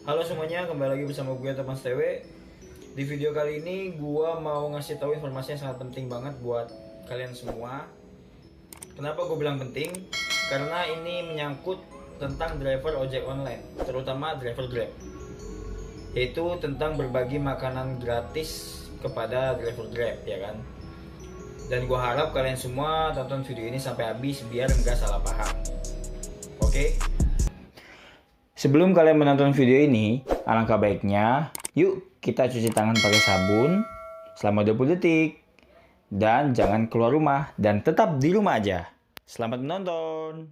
Halo semuanya, kembali lagi bersama gue Teman STW. Di video kali ini gue mau ngasih tahu informasi yang sangat penting banget buat kalian semua. Kenapa gue bilang penting? Karena ini menyangkut tentang driver ojek online, terutama driver Grab. Yaitu tentang berbagi makanan gratis kepada driver Grab, ya kan? Dan gue harap kalian semua tonton video ini sampai habis biar nggak salah paham. Oke? Sebelum kalian menonton video ini, alangkah baiknya, yuk kita cuci tangan pakai sabun selama 20 detik. Dan jangan keluar rumah dan tetap di rumah aja. Selamat menonton.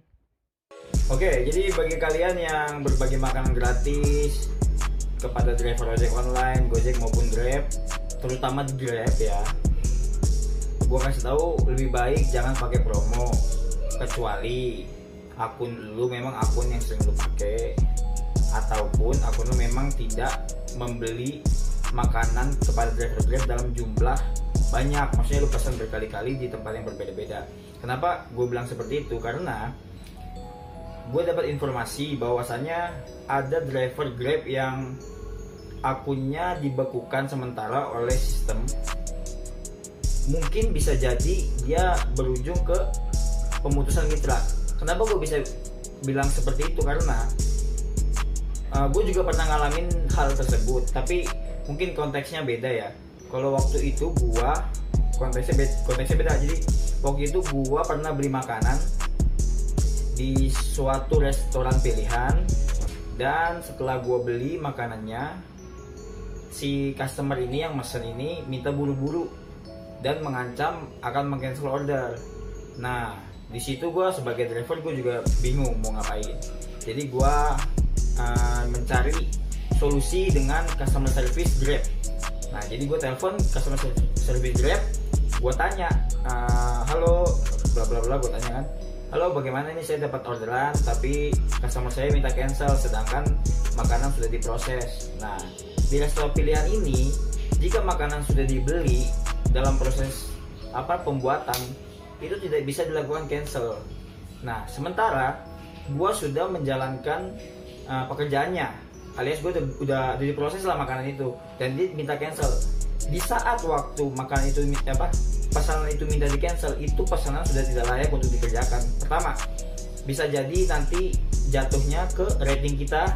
Oke, jadi bagi kalian yang berbagi makanan gratis kepada driver ojek online, Gojek maupun Grab, terutama di Grab ya, gue kasih tahu lebih baik jangan pakai promo, kecuali akun lu memang akun yang sering lu pakai, ataupun akun lu memang tidak membeli makanan kepada driver Grab dalam jumlah banyak, maksudnya lu pesan berkali-kali di tempat yang berbeda-beda. Kenapa gue bilang seperti itu? Karena gue dapat informasi bahwasannya ada driver Grab yang akunnya dibekukan sementara oleh sistem. Mungkin bisa jadi dia berujung ke pemutusan mitra. Kenapa gue bisa bilang seperti itu? Karena gue juga pernah ngalamin hal tersebut, tapi mungkin konteksnya beda ya. Kalau waktu itu gue konteksnya beda. Jadi waktu itu gue pernah beli makanan di suatu restoran pilihan, dan setelah gue beli makanannya, si customer ini yang mesen ini minta buru-buru dan mengancam akan meng-cancel order. Nah, di situ gue sebagai driver gue juga bingung mau ngapain. Jadi gue mencari solusi dengan customer service Grab. Nah, jadi gue telepon customer service Grab, gue tanya, halo, bla bla bla, gue tanya kan, halo, bagaimana ini saya dapat orderan tapi customer saya minta cancel sedangkan makanan sudah diproses. Nah, di restoran pilihan ini, jika makanan sudah dibeli dalam proses pembuatan, itu tidak bisa dilakukan cancel. Nah, sementara gue sudah menjalankan pekerjaannya, alias gue udah diproses lah makanan itu, dan dia minta cancel. Di saat waktu makanan itu pesanan itu minta di cancel, itu pesanan sudah tidak layak untuk dikerjakan. Pertama, bisa jadi nanti jatuhnya ke rating kita.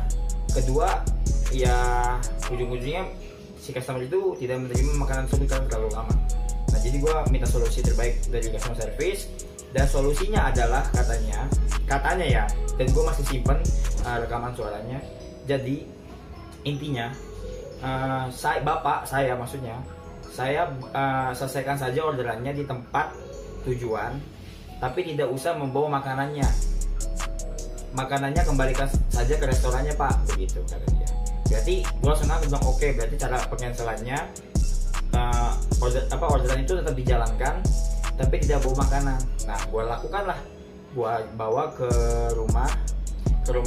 Kedua, ya ujung-ujungnya si customer itu tidak menerima makanan tersebut karena terlalu lama. Nah, jadi gue minta solusi terbaik dari customer service, dan solusinya adalah katanya ya, dan gue masih simpen rekaman suaranya. Jadi intinya saya selesaikan saja orderannya di tempat tujuan, tapi tidak usah membawa makanannya. Makanannya kembalikan saja ke restorannya, Pak, begitu kata dia. Berarti gue langsung bilang oke, berarti cara pencancelannya orderan itu tetap dijalankan tapi tidak bawa makanan. Nah, gue lakukan lah, gue bawa ke rumah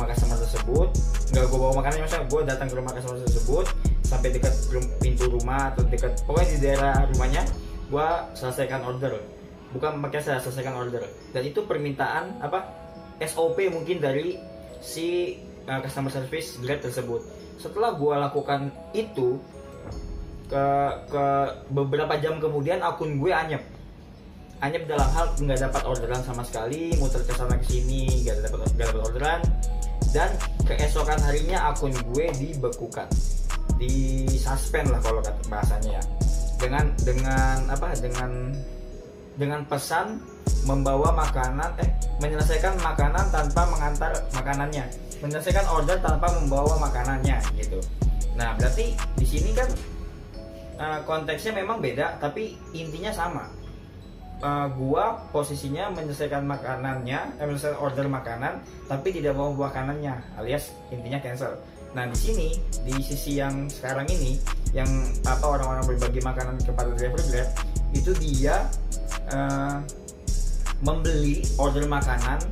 customer tersebut. Nggak gue bawa makanannya, maksudnya gue datang ke rumah customer tersebut sampai dekat pintu rumah atau dekat pokoknya di daerah rumahnya, gue selesaikan order. Bukan pakai saya selesaikan order, dan itu permintaan SOP mungkin dari si customer service Grab tersebut. Setelah gue lakukan itu, ke beberapa jam kemudian akun gue anyep dalam hal nggak dapat orderan sama sekali, muter ke sana ke sini nggak dapat orderan, dan keesokan harinya akun gue dibekukan, di suspend lah kalau kata bahasanya ya, dengan pesan membawa makanan menyelesaikan makanan tanpa mengantar makanannya, menyelesaikan order tanpa membawa makanannya gitu. Nah, berarti di sini kan konteksnya memang beda tapi intinya sama. Gua posisinya menyelesaikan menyelesaikan order makanan tapi tidak mau makanannya, alias intinya cancel. Nah, di sini di sisi yang sekarang ini yang orang-orang berbagi makanan kepada driver Grab, itu dia membeli order makanan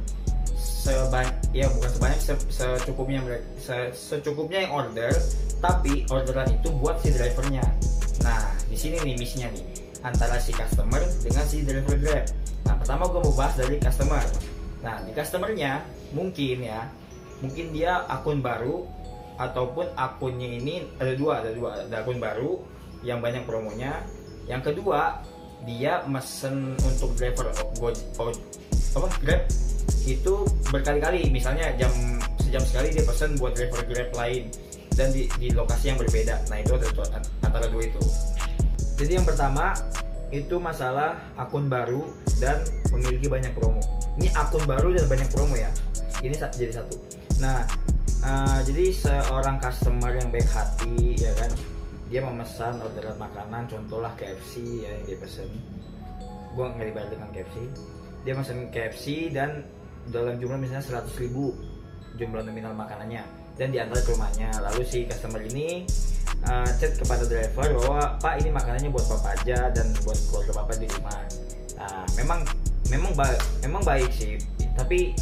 secukupnya yang order, tapi orderan itu buat si drivernya. Nah, di sini nih misinya nih antara si customer dengan si driver Grab. Nah, pertama gue mau bahas dari customer. Nah, di customernya mungkin dia akun baru ataupun akunnya ini ada dua, ada akun baru yang banyak promonya. Yang kedua, dia mesen untuk driver Grab itu berkali-kali, misalnya sejam sekali dia pesan buat driver Grab lain dan di lokasi yang berbeda. Nah itu ada antara dua itu. Jadi yang pertama itu masalah akun baru dan memiliki banyak promo. Ini akun baru dan banyak promo ya, ini jadi satu. Nah jadi seorang customer yang baik hati ya kan, dia memesan orderan makanan, contohlah KFC ya, yang dia pesen. Gua nggak dibayar dengan KFC. Dia pesen KFC dan dalam jumlah misalnya 100.000 jumlah nominal makanannya, dan diantar ke rumahnya. Lalu si customer ini chat kepada driver bahwa Pak, ini makanannya buat Bapak aja dan buat keluarga Bapak di rumah. Nah, memang baik sih, tapi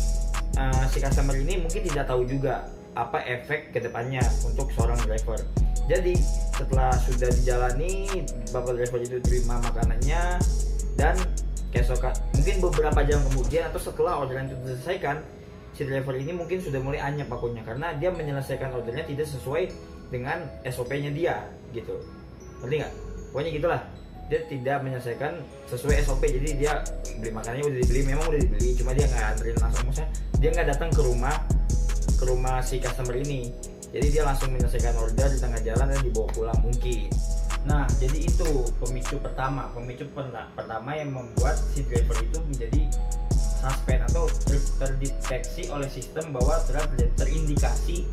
si customer ini mungkin tidak tahu juga apa efek kedepannya untuk seorang driver. Jadi setelah sudah dijalani, Bapak driver itu terima makanannya, dan keesokan mungkin beberapa jam kemudian atau setelah orderan itu diselesaikan, si driver ini mungkin sudah mulai anyap akunnya karena dia menyelesaikan ordernya tidak sesuai dengan SOP-nya dia gitu. Ngerti nggak? Pokoknya gitulah, dia tidak menyelesaikan sesuai SOP. Jadi dia beli makanannya udah dibeli, memang udah dibeli, cuma dia nggak anterin langsung, maksudnya dia nggak datang ke rumah si customer ini. Jadi dia langsung menyelesaikan order di tengah jalan dan dibawa pulang mungkin. Nah, jadi itu pemicu pertama yang membuat si driver itu menjadi suspend atau terdeteksi oleh sistem bahwa terindikasi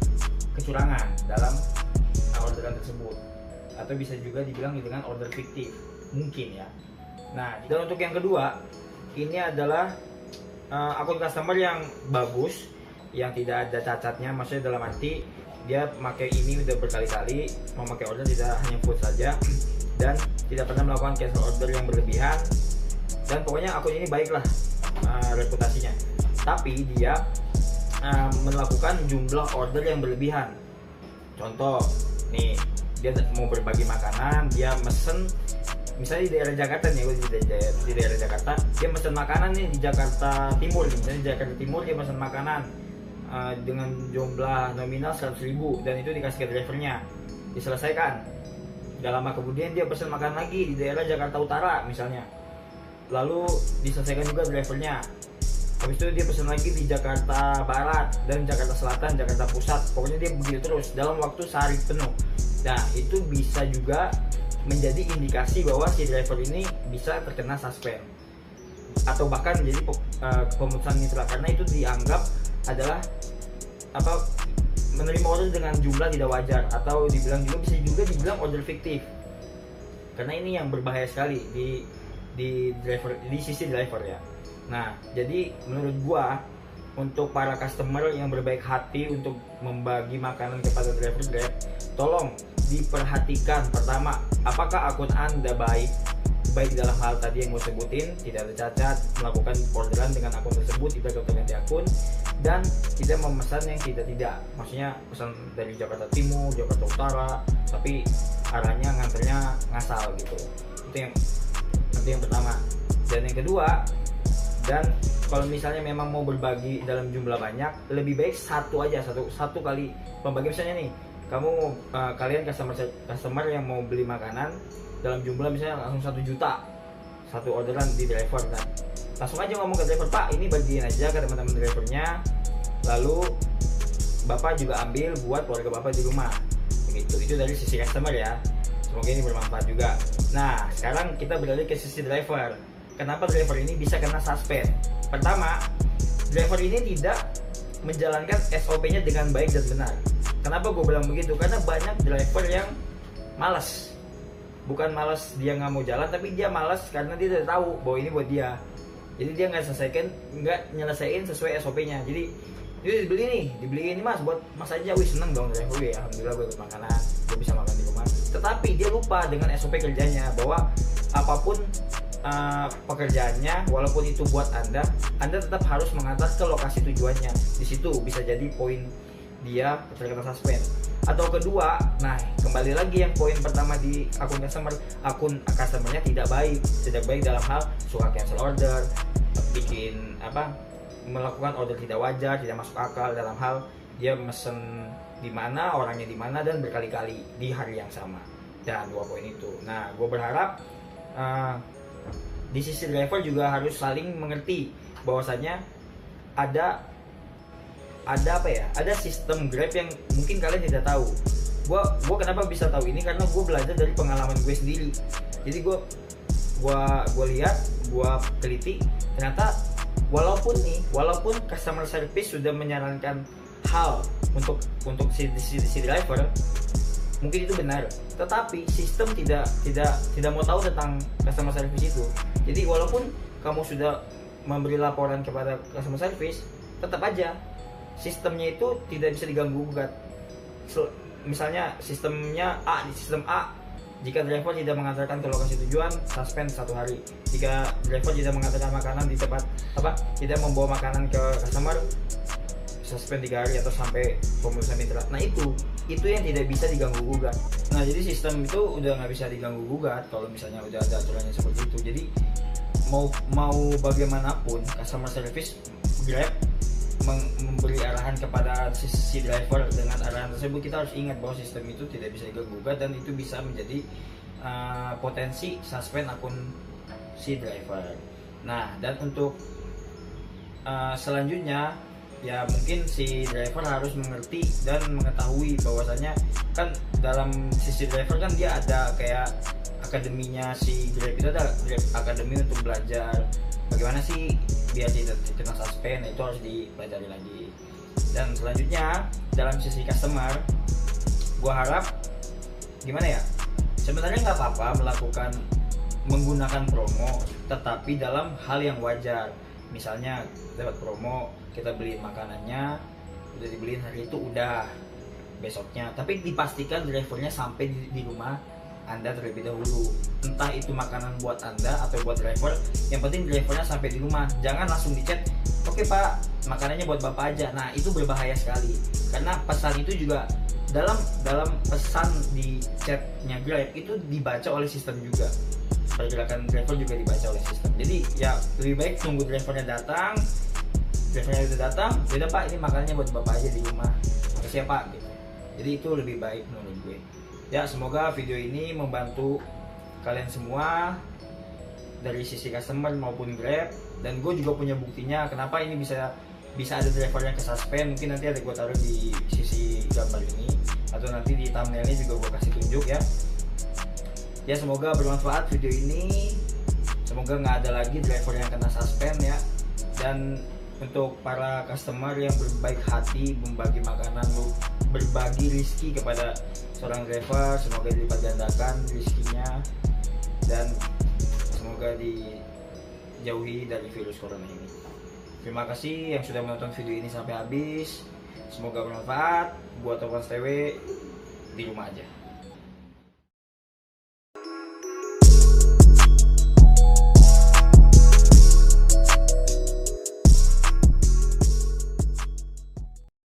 kecurangan dalam orderan tersebut, atau bisa juga dibilang dengan order fiktif mungkin ya. Nah, dan untuk yang kedua, ini adalah akun customer yang bagus, yang tidak ada cacatnya, maksudnya dalam arti dia pakai ini udah berkali-kali, memakai order tidak hanya food saja, dan tidak pernah melakukan cancel order yang berlebihan, dan pokoknya akun ini baiklah reputasinya. Tapi dia melakukan jumlah order yang berlebihan. Contoh nih, dia mau berbagi makanan, dia mesen misalnya di daerah Jakarta nih, di daerah Jakarta dia mesen makanan nih di Jakarta Timur, misalnya di Jakarta Timur dia mesen makanan dengan jumlah nominal 100.000 dan itu dikasih ke drivernya, diselesaikan. Gak lama kemudian dia pesan makan lagi di daerah Jakarta Utara misalnya, lalu diselesaikan juga drivernya. Habis itu dia pesan lagi di Jakarta Barat dan Jakarta Selatan, Jakarta Pusat, pokoknya dia begitu terus dalam waktu sehari penuh. Nah itu bisa juga menjadi indikasi bahwa si driver ini bisa terkena suspend atau bahkan menjadi pemutusan mitra, karena itu dianggap adalah menerima order dengan jumlah tidak wajar, atau bisa juga dibilang order fiktif, karena ini yang berbahaya sekali di sisi driver ya. Nah, jadi menurut gua untuk para customer yang berbaik hati untuk membagi makanan kepada driver Grab, tolong diperhatikan pertama, apakah akun Anda baik dalam hal tadi yang gue sebutin, tidak ada cacat, melakukan orderan dengan akun tersebut, tidak ganti akun, dan tidak memesan yang tidak, maksudnya pesan dari Jakarta Timur, Jakarta Utara, tapi arahnya nganternya ngasal gitu. Itu yang pertama. Dan yang kedua, dan kalau misalnya memang mau berbagi dalam jumlah banyak, lebih baik satu kali pembagi. Misalnya nih, kalian customer yang mau beli makanan dalam jumlah misalnya langsung 1 juta satu orderan di driver, kan langsung aja ngomong ke driver, Pak ini bagiin aja ke teman-teman drivernya, lalu Bapak juga ambil buat keluarga Bapak di rumah begitu. Itu dari sisi customer ya, semoga ini bermanfaat juga. Nah sekarang kita beralih ke sisi driver. Kenapa driver ini bisa kena suspend? Pertama, driver ini tidak menjalankan SOP-nya dengan baik dan benar. Kenapa gue bilang begitu? Karena banyak driver yang malas. Bukan malas dia nggak mau jalan, tapi dia malas karena dia udah tahu bahwa ini buat dia. Jadi dia nggak nyelesain sesuai SOP-nya. Jadi dia dibeli ini mas, buat mas aja, wih seneng dong driver, wih alhamdulillah gue dapat makanan, gue bisa makan di rumah. Tetapi dia lupa dengan SOP kerjanya, bahwa apapun pekerjaannya, walaupun itu buat Anda tetap harus mengantar ke lokasi tujuannya. Di situ bisa jadi poin dia terkena suspend. Atau kedua, nah kembali lagi yang poin pertama di akun customernya tidak baik dalam hal suka cancel order, melakukan order tidak wajar, tidak masuk akal dalam hal dia mesen di mana, orangnya di mana, dan berkali-kali di hari yang sama. Dan 2 poin itu. Nah, gue berharap di sisi driver juga harus saling mengerti bahwasanya ada apa ya? Ada sistem Grab yang mungkin kalian tidak tahu. Gue kenapa bisa tahu ini, karena gue belajar dari pengalaman gue sendiri. Jadi gue lihat, gue teliti, ternyata walaupun customer service sudah menyarankan hal untuk si driver, mungkin itu benar, tetapi sistem tidak mau tahu tentang customer service itu. Jadi walaupun kamu sudah memberi laporan kepada customer service, tetap aja sistemnya itu tidak bisa diganggu gugat. Misalnya sistemnya A, di sistem A, jika driver tidak mengantarkan ke lokasi tujuan, suspend 1 hari. Jika driver tidak mengantarkan makanan di tempat tidak membawa makanan ke customer, suspend 3 hari atau sampai pemutusan mitra. Nah itu yang tidak bisa diganggu gugat. Nah jadi sistem itu udah nggak bisa diganggu gugat kalau misalnya udah ada aturannya seperti itu. Jadi mau bagaimanapun customer service Grab memberi arahan kepada si driver, dengan arahan tersebut kita harus ingat bahwa sistem itu tidak bisa diganggu gugat dan itu bisa menjadi potensi suspend akun si driver. Nah, dan untuk selanjutnya ya mungkin si driver harus mengerti dan mengetahui bahwasanya kan dalam sisi driver kan dia ada kayak akademinya. Si Grab itu ada Grab Academy untuk belajar bagaimana sih biar tidak kena suspend, itu harus dipelajari lagi. Dan selanjutnya dalam sisi customer, gua harap gimana ya, sebenarnya nggak apa-apa menggunakan promo, tetapi dalam hal yang wajar. Misalnya dapat promo, kita beliin makanannya, udah dibeliin hari itu, udah besoknya, tapi dipastikan drivernya sampai di rumah Anda terlebih dahulu. Entah itu makanan buat Anda atau buat driver, yang penting drivernya sampai di rumah. Jangan langsung di chat, oke Pak, makanannya buat Bapak aja. Nah itu berbahaya sekali, karena pesan itu juga dalam pesan di chatnya Grab itu dibaca oleh sistem juga. Pergerakan driver juga dibaca oleh sistem. Jadi ya lebih baik tunggu drivernya datang. Drivernya udah datang, udah Pak, ini makanannya buat Bapak aja di rumah, makasih ya Pak gitu. Jadi itu lebih baik menurut gue. Ya semoga video ini membantu kalian semua dari sisi customer maupun Grab. Dan gue juga punya buktinya kenapa ini bisa ada driver yang kesuspend. Mungkin nanti ada gue taruh di sisi gambar ini, atau nanti di thumbnailnya juga gue kasih tunjuk ya. Ya semoga bermanfaat video ini. Semoga nggak ada lagi driver yang kena suspend ya. Dan untuk para customer yang berbaik hati membagi makanan, berbagi rezeki kepada seorang driver, semoga dilipat gandakan rezekinya dan semoga dijauhi dari virus corona ini. Terima kasih yang sudah menonton video ini sampai habis. Semoga bermanfaat. Buat Topan STW, di rumah aja.